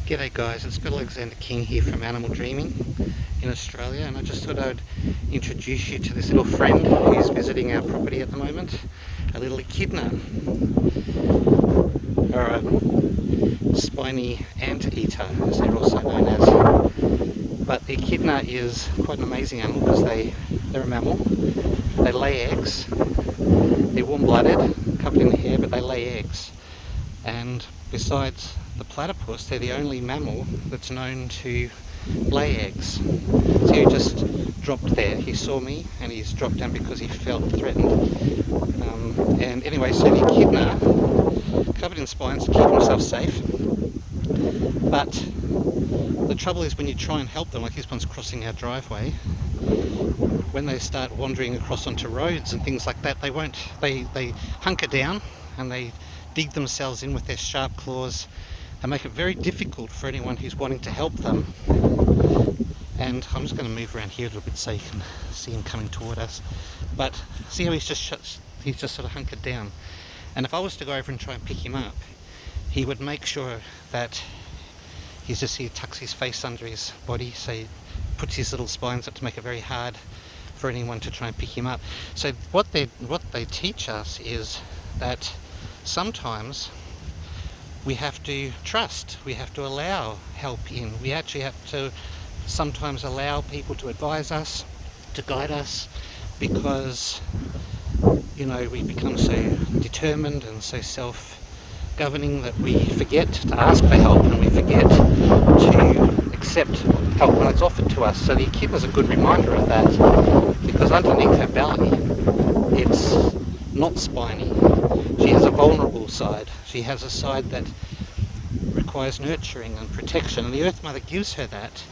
G'day guys, it's Scott Alexander King here from Animal Dreaming in Australia, and I just thought I'd introduce you to this little friend who's visiting our property at the moment, a little echidna, or a spiny anteater as they're also known as. But the echidna is quite an amazing animal because they're a mammal. They lay eggs. They're warm-blooded, covered in hair, but they lay eggs. And besides the platypus, they're the only mammal that's known to lay eggs. So he just dropped there. He saw me and he's dropped down because he felt threatened. And anyway, so the echidna, covered in spines to keep himself safe. But the trouble is when you try and help them, like this one's crossing our driveway, when they start wandering across onto roads and things like that, they hunker down and they dig themselves in with their sharp claws and make it very difficult for anyone who's wanting to help them. And I'm just going to move around here a little bit so you can see him coming toward us. But see how he's just sort of hunkered down. And if I was to go over and try and pick him up, he would make sure that he tucks his face under his body, so he puts his little spines up to make it very hard for anyone to try and pick him up. So what they teach us is that sometimes we have to trust, we have to allow help in. We actually have to sometimes allow people to advise us, to guide us, because we become so determined and so self-governing that we forget to ask for help and we forget to accept help when it's offered to us. So the echidna is a good reminder of that, because underneath her belly it's not spiny. She has a vulnerable side. She has a side that requires nurturing and protection, and the Earth Mother gives her that,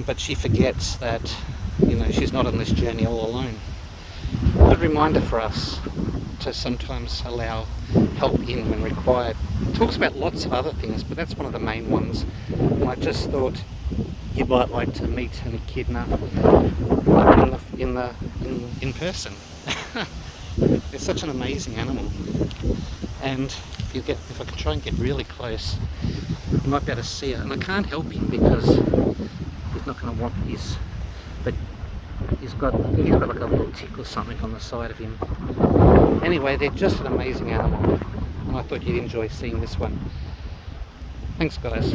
but she forgets that she's not on this journey all alone. Good reminder for us to sometimes allow help in when required. It talks about lots of other things, but that's one of the main ones, and I just thought you might like to meet an echidna in person. It's such an amazing animal, and if I can try and get really close, you might be able to see it. And I can't help him because he's not going to want this, but I think he's got like a little tick or something on the side of him. Anyway, they're just an amazing animal, and I thought you'd enjoy seeing this one. Thanks guys.